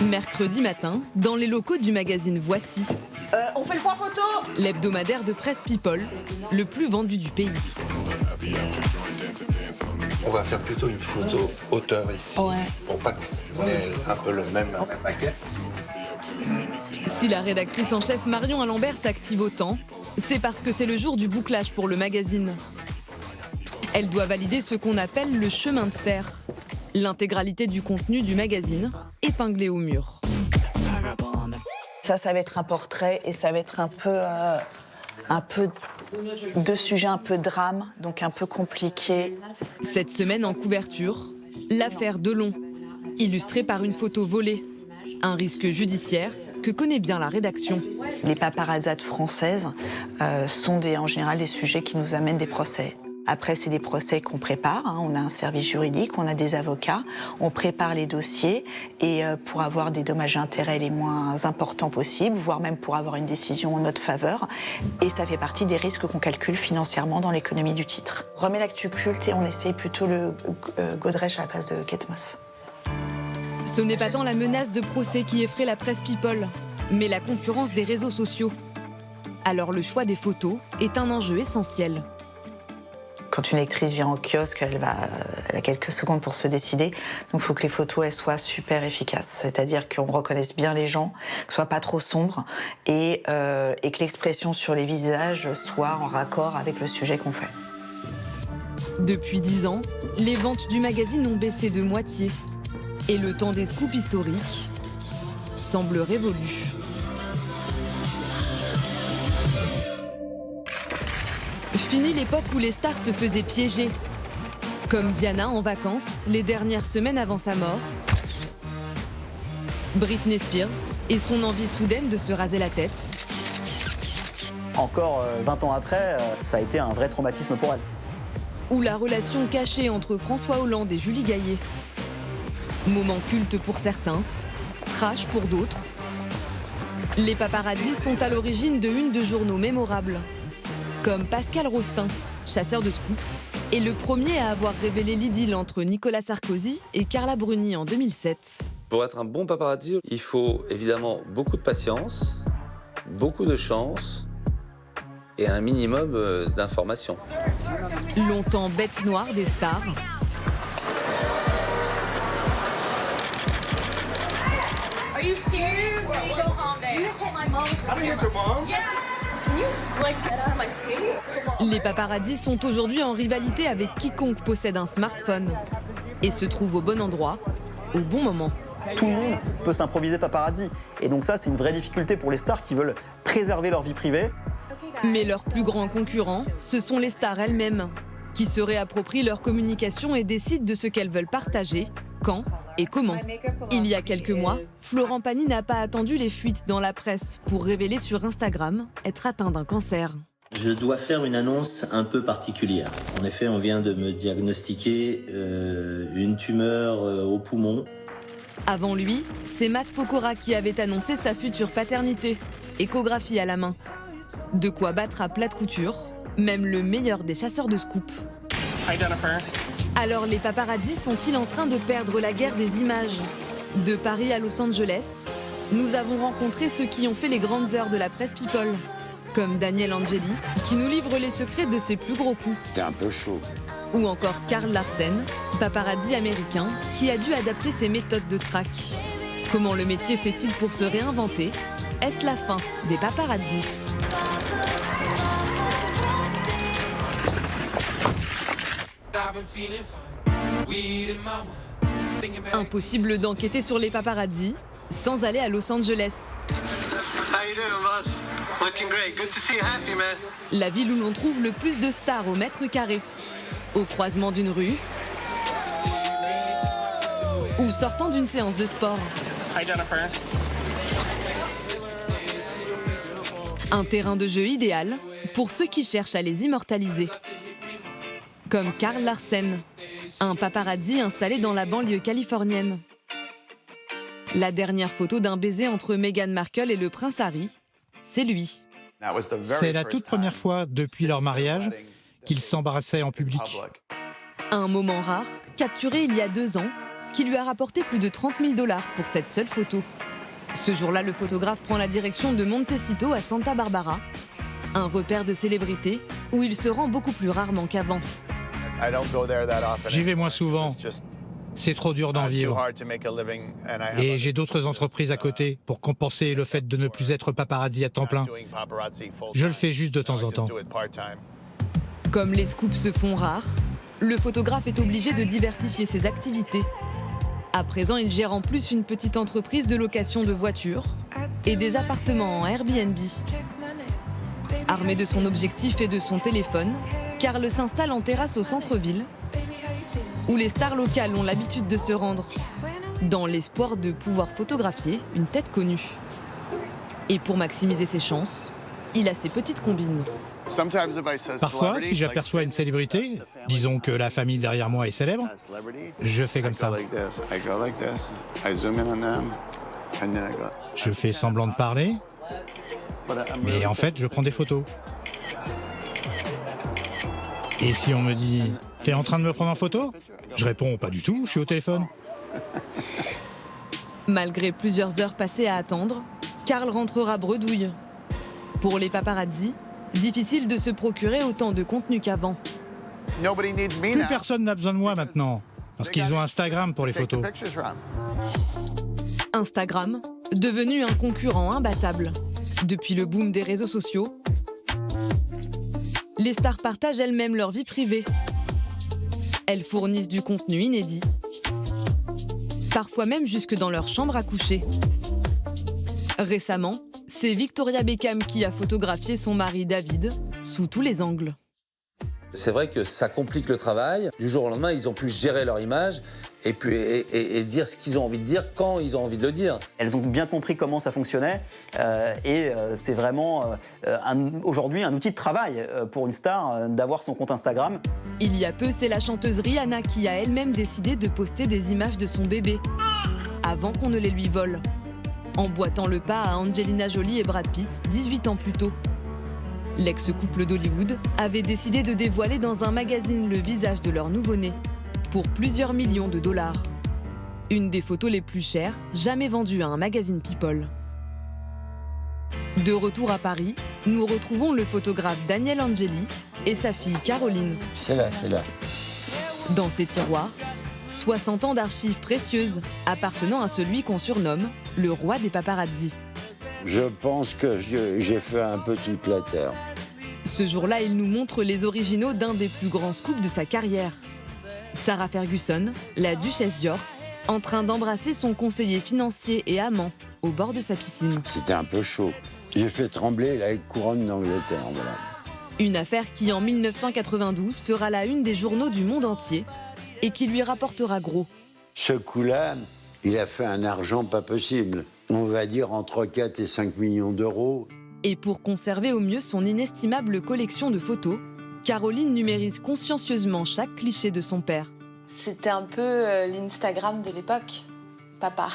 Mercredi matin, dans les locaux du magazine Voici. On fait le point photo. L'hebdomadaire de presse People, le plus vendu du pays. On va faire plutôt une photo auteur ici, pour pas qu'on ait un peu la même maquette. Si la rédactrice en chef Marion Alembert s'active autant, c'est parce que c'est le jour du bouclage pour le magazine. Elle doit valider ce qu'on appelle le chemin de fer, l'intégralité du contenu du magazine épinglé au mur. Ça va être un portrait et ça va être un peu de sujets, un peu drame, donc un peu compliqué. Cette semaine en couverture, l'affaire Delon, illustrée par une photo volée. Un risque judiciaire que connaît bien la rédaction. Les paparazzades françaises sont en général des sujets qui nous amènent des procès. Après, c'est des procès qu'on prépare. On a un service juridique, on a des avocats, on prépare les dossiers et pour avoir des dommages et intérêts les moins importants possibles, voire même pour avoir une décision en notre faveur. Et ça fait partie des risques qu'on calcule financièrement dans l'économie du titre. On remet l'actu culte et on essaye plutôt le Godrej à la place de Kate Moss. Ce n'est pas tant la menace de procès qui effraie la presse People, mais la concurrence des réseaux sociaux. Alors le choix des photos est un enjeu essentiel. Quand une lectrice vient au kiosque, elle a quelques secondes pour se décider. Donc il faut que les photos elles soient super efficaces. C'est-à-dire qu'on reconnaisse bien les gens, que ce soit pas trop sombre et que l'expression sur les visages soit en raccord avec le sujet qu'on fait. Depuis 10 ans, les ventes du magazine ont baissé de moitié. Et le temps des scoops historiques semble révolu. Fini l'époque où les stars se faisaient piéger. Comme Diana en vacances, les dernières semaines avant sa mort. Britney Spears et son envie soudaine de se raser la tête. Encore 20 ans après, ça a été un vrai traumatisme pour elle. Ou la relation cachée entre François Hollande et Julie Gaillet. Moment culte pour certains, trash pour d'autres. Les paparazzis sont à l'origine de une de journaux mémorables. Comme Pascal Rostin, chasseur de scoop, est le premier à avoir révélé l'idylle entre Nicolas Sarkozy et Carla Bruni en 2007. Pour être un bon paparazzi, il faut évidemment beaucoup de patience, beaucoup de chance et un minimum d'informations. Longtemps bête noire des stars, Are you serious? You go home there. You hit my mom. I didn't hit your mom. Yeah. Can you like get out of my face? les paparazzis sont aujourd'hui en rivalité avec quiconque possède un smartphone et se trouve au bon endroit, au bon moment. Tout le monde peut s'improviser paparazzi. Et donc ça, c'est une vraie difficulté pour les stars qui veulent préserver leur vie privée. Mais leurs plus grands concurrents, ce sont les stars elles-mêmes, qui se réapproprient leur communication et décident de ce qu'elles veulent partager, quand et comment. Il y a quelques mois, Florent Pagny n'a pas attendu les fuites dans la presse pour révéler sur Instagram être atteint d'un cancer. Je dois faire une annonce un peu particulière. En effet, on vient de me diagnostiquer une tumeur au poumon. Avant lui, c'est Matt Pokora qui avait annoncé sa future paternité, échographie à la main. De quoi battre à plate couture, même le meilleur des chasseurs de scoop. Hi Jennifer. Alors les paparazzis sont-ils en train de perdre la guerre des images ? De Paris à Los Angeles, nous avons rencontré ceux qui ont fait les grandes heures de la presse People, comme Daniel Angeli, qui nous livre les secrets de ses plus gros coups. C'était un peu chaud. Ou encore Karl Larsen, paparazzi américain, qui a dû adapter ses méthodes de traque. Comment le métier fait-il pour se réinventer ? Est-ce la fin des paparazzis ? Impossible d'enquêter sur les paparazzis sans aller à Los Angeles. La ville où l'on trouve le plus de stars au mètre carré. Au croisement d'une rue ou sortant d'une séance de sport. Hi Jennifer. Un terrain de jeu idéal pour ceux qui cherchent à les immortaliser. Comme Karl Larsen, un paparazzi installé dans la banlieue californienne. La dernière photo d'un baiser entre Meghan Markle et le prince Harry, c'est lui. C'est la toute première fois depuis leur mariage qu'ils s'embrassaient en public. Un moment rare, capturé il y a 2 ans, qui lui a rapporté plus de 30 000 $ pour cette seule photo. Ce jour-là, le photographe prend la direction de Montecito à Santa Barbara, un repère de célébrités où il se rend beaucoup plus rarement qu'avant. J'y vais moins souvent. C'est trop dur d'en vivre. Et j'ai d'autres entreprises à côté pour compenser le fait de ne plus être paparazzi à temps plein. Je le fais juste de temps en temps. Comme les scoops se font rares, le photographe est obligé de diversifier ses activités. À présent, il gère en plus une petite entreprise de location de voitures et des appartements en Airbnb. Armé de son objectif et de son téléphone, Karl s'installe en terrasse au centre-ville, où les stars locales ont l'habitude de se rendre, dans l'espoir de pouvoir photographier une tête connue. Et pour maximiser ses chances, il a ses petites combines. Parfois, si j'aperçois une célébrité, disons que la famille derrière moi est célèbre, je fais comme ça. Je fais semblant de parler, mais en fait, je prends des photos. Et si on me dit « T'es en train de me prendre en photo ?» Je réponds « Pas du tout, je suis au téléphone. » Malgré plusieurs heures passées à attendre, Karl rentrera bredouille. Pour les paparazzi, difficile de se procurer autant de contenu qu'avant. Plus personne n'a besoin de moi maintenant, parce qu'ils ont Instagram pour les photos. Instagram, devenu un concurrent imbattable. Depuis le boom des réseaux sociaux, les stars partagent elles-mêmes leur vie privée. Elles fournissent du contenu inédit, parfois même jusque dans leur chambre à coucher. Récemment, c'est Victoria Beckham qui a photographié son mari David sous tous les angles. C'est vrai que ça complique le travail. Du jour au lendemain, ils ont pu gérer leur image et dire ce qu'ils ont envie de dire quand ils ont envie de le dire. Elles ont bien compris comment ça fonctionnait c'est vraiment aujourd'hui un outil de travail pour une star d'avoir son compte Instagram. Il y a peu, c'est la chanteuse Rihanna qui a elle-même décidé de poster des images de son bébé avant qu'on ne les lui vole, emboîtant le pas à Angelina Jolie et Brad Pitt 18 ans plus tôt. L'ex-couple d'Hollywood avait décidé de dévoiler dans un magazine le visage de leur nouveau-né pour plusieurs millions de $. Une des photos les plus chères jamais vendues à un magazine People. De retour à Paris, nous retrouvons le photographe Daniel Angeli et sa fille Caroline. C'est là. Dans ses tiroirs, 60 ans d'archives précieuses appartenant à celui qu'on surnomme le roi des paparazzis. Je pense que j'ai fait un peu toute la terre. Ce jour-là, il nous montre les originaux d'un des plus grands scoops de sa carrière. Sarah Ferguson, la duchesse Dior, en train d'embrasser son conseiller financier et amant au bord de sa piscine. C'était un peu chaud. J'ai fait trembler la couronne d'Angleterre, voilà. Une affaire qui, en 1992, fera la une des journaux du monde entier et qui lui rapportera gros. Ce coup-là, il a fait un argent pas possible. On va dire entre 4 et 5 millions d'euros. Et pour conserver au mieux son inestimable collection de photos, Caroline numérise consciencieusement chaque cliché de son père. C'était un peu l'Instagram de l'époque, papa.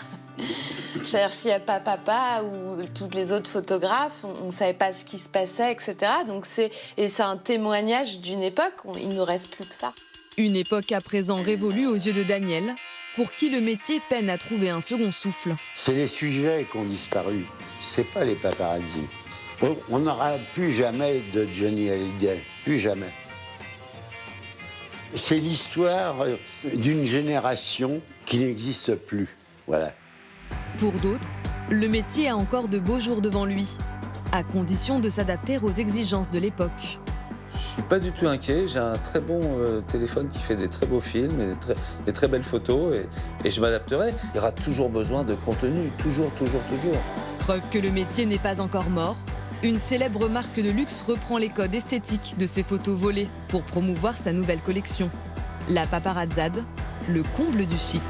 C'est-à-dire s'il n'y a pas papa ou tous les autres photographes, on ne savait pas ce qui se passait, etc. Donc c'est un témoignage d'une époque, il ne nous reste plus que ça. Une époque à présent révolue aux yeux de Daniel, pour qui le métier peine à trouver un second souffle. C'est les sujets qui ont disparu, c'est pas les paparazzis. On n'aura plus jamais de Johnny Hallyday, plus jamais. C'est l'histoire d'une génération qui n'existe plus, voilà. Pour d'autres, le métier a encore de beaux jours devant lui, à condition de s'adapter aux exigences de l'époque. Je suis pas du tout inquiet, j'ai un très bon téléphone qui fait des très beaux films et des très belles photos et je m'adapterai. Il y aura toujours besoin de contenu, toujours. Preuve que le métier n'est pas encore mort, une célèbre marque de luxe reprend les codes esthétiques de ses photos volées pour promouvoir sa nouvelle collection. La paparazzade, le comble du chic.